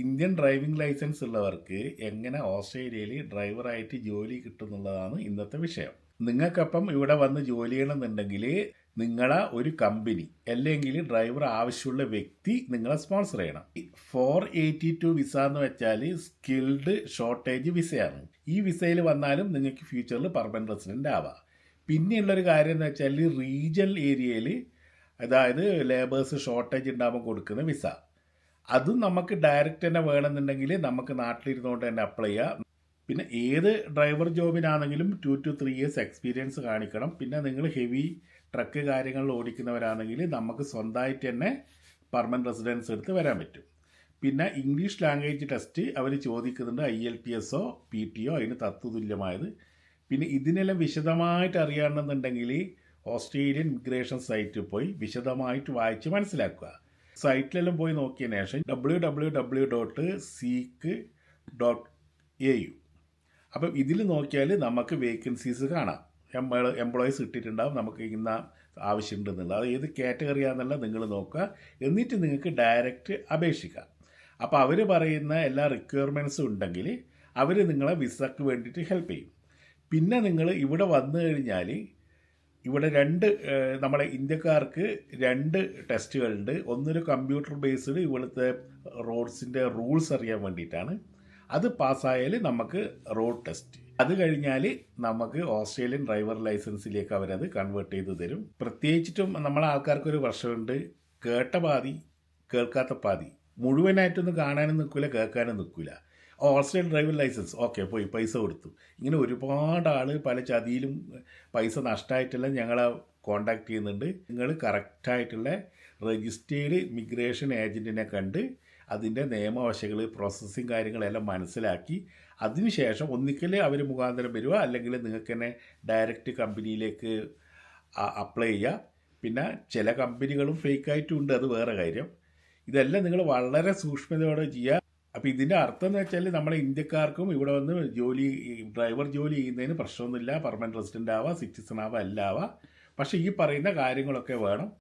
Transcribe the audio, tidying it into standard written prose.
Indian driving licence ഉള്ളവർക്ക് എങ്ങനെ ഓസ്ട്രേലിയയിൽ ഡ്രൈവറായിട്ട് ജോലി കിട്ടുന്നുള്ളതാണ് ഇന്നത്തെ വിഷയം. നിങ്ങൾക്കപ്പം ഇവിടെ വന്ന് ജോലി ചെയ്യണമെന്നുണ്ടെങ്കിൽ നിങ്ങളെ ഒരു കമ്പനി അല്ലെങ്കിൽ ഡ്രൈവർ ആവശ്യമുള്ള വ്യക്തി നിങ്ങളെ സ്പോൺസർ ചെയ്യണം. 482 വിസ എന്ന് വെച്ചാൽ സ്കിൽഡ് ഷോർട്ടേജ് വിസയാണ്. ഈ വിസയിൽ വന്നാലും നിങ്ങൾക്ക് ഫ്യൂച്ചറിൽ പെർമനന്റ് റെസിഡന്റ് ആവാം. പിന്നെയുള്ളൊരു കാര്യം എന്ന് വെച്ചാൽ റീജിയണൽ ഏരിയയിൽ, അതായത് ലേബേഴ്സ് ഷോർട്ടേജ് ഉണ്ടാകുമ്പോൾ കൊടുക്കുന്ന വിസ, അതും നമുക്ക് ഡയറക്റ്റ് തന്നെ വേണമെന്നുണ്ടെങ്കിൽ നമുക്ക് നാട്ടിലിരുന്നുകൊണ്ട് തന്നെ അപ്ലൈ ചെയ്യാം. പിന്നെ ഏത് ഡ്രൈവർ ജോബിനാണെങ്കിലും 2 to 3 ഇയേഴ്സ് എക്സ്പീരിയൻസ് കാണിക്കണം. പിന്നെ നിങ്ങൾ ഹെവി ട്രക്ക് കാര്യങ്ങളിൽ ഓടിക്കുന്നവരാണെങ്കിൽ നമുക്ക് സ്വന്തമായിട്ട് തന്നെ പെർമനന്റ് റെസിഡൻസ് എടുത്ത് വരാൻ പറ്റും. പിന്നെ ഇംഗ്ലീഷ് ലാംഗ്വേജ് ടെസ്റ്റ് അവർ ചോദിക്കുന്നുണ്ട്, IELTSO PTO അതിന് തത്തുല്യമായത്. പിന്നെ ഇതിനെല്ലാം വിശദമായിട്ട് അറിയണമെന്നുണ്ടെങ്കിൽ ഓസ്ട്രേലിയൻ ഇമിഗ്രേഷൻ സൈറ്റിൽ പോയി വിശദമായിട്ട് വായിച്ച് മനസ്സിലാക്കുക. സൈറ്റിലെല്ലാം പോയി നോക്കിയതിന് ശേഷം www.seek.au, അപ്പം ഇതിൽ നോക്കിയാൽ നമുക്ക് വേക്കൻസീസ് കാണാം. എംപ്ലോയീസ് ഇട്ടിട്ടുണ്ടാവും, നമുക്ക് ഇന്ന ആവശ്യമുണ്ടെന്നുള്ളത്. അത് ഏത് കാറ്റഗറിയാണെന്നുള്ള നിങ്ങൾ നോക്കുക. എന്നിട്ട് നിങ്ങൾക്ക് ഡയറക്റ്റ് അപേക്ഷിക്കാം. അപ്പോൾ അവർ പറയുന്ന എല്ലാ റിക്വയർമെൻറ്റ്സും ഉണ്ടെങ്കിൽ അവർ നിങ്ങളെ വിസക്ക് വേണ്ടിയിട്ട് ഹെൽപ്പ് ചെയ്യും. പിന്നെ നിങ്ങൾ ഇവിടെ വന്നു കഴിഞ്ഞാൽ ഇവിടെ നമ്മളെ ഇന്ത്യക്കാർക്ക് 2 ടെസ്റ്റുകളുണ്ട്. ഒന്നൊരു കമ്പ്യൂട്ടർ ബേസ്ഡ് ഇവിടുത്തെ റോഡ്സിൻ്റെ റൂൾസ് അറിയാൻ വേണ്ടിയിട്ടാണ്. അത് പാസ്സായാൽ നമുക്ക് റോഡ് ടെസ്റ്റ്. അത് കഴിഞ്ഞാൽ നമുക്ക് ഓസ്ട്രേലിയൻ ഡ്രൈവർ ലൈസൻസിലേക്ക് അവരത് കൺവേർട്ട് ചെയ്ത് തരും. പ്രത്യേകിച്ചിട്ടും നമ്മളെ ആൾക്കാർക്കൊരു പ്രശ്നമുണ്ട്, കേട്ട പാതി കേൾക്കാത്ത പാതി. മുഴുവനായിട്ടൊന്നും കാണാനും നിൽക്കില്ല, കേൾക്കാനും നിൽക്കില്ല. ഓസ്ട്രേലിയൻ ഡ്രൈവർ ലൈസൻസ് ഓക്കെ, പോയി പൈസ കൊടുത്തു. ഇങ്ങനെ ഒരുപാട് ആൾ പല ചതിയിലും പൈസ നഷ്ടമായിട്ടെല്ലാം ഞങ്ങളെ കോണ്ടാക്ട് ചെയ്യുന്നുണ്ട്. നിങ്ങൾ കറക്റ്റായിട്ടുള്ള രജിസ്റ്റേർഡ് ഇമിഗ്രേഷൻ ഏജൻറ്റിനെ കണ്ട് അതിൻ്റെ നിയമവശകൾ, പ്രോസസ്സിങ് കാര്യങ്ങളെല്ലാം മനസ്സിലാക്കി അതിനുശേഷം ഒന്നിക്കൽ അവർ മുഖാന്തരം വരിക, അല്ലെങ്കിൽ നിങ്ങൾക്ക് തന്നെ ഡയറക്റ്റ് കമ്പനിയിലേക്ക് അപ്ലൈ ചെയ്യുക. പിന്നെ ചില കമ്പനികളും ഫേക്കായിട്ടും ഉണ്ട്, അത് വേറെ കാര്യം. ഇതെല്ലാം നിങ്ങൾ വളരെ സൂക്ഷ്മതയോടെ ചെയ്യുക. അപ്പോൾ ഇതിൻ്റെ അർത്ഥം എന്ന് വെച്ചാൽ നമ്മളെ ഇന്ത്യക്കാർക്കും ഇവിടെ വന്ന് ഡ്രൈവർ ജോലി ചെയ്യുന്നതിന് പ്രശ്നമൊന്നുമില്ല. പെർമനന്റ് റെസിഡൻ്റ് ആവാം, സിറ്റിസൺ ആവാം, എല്ലാം ആവാം. പക്ഷേ ഈ പറയുന്ന കാര്യങ്ങളൊക്കെ വേണം.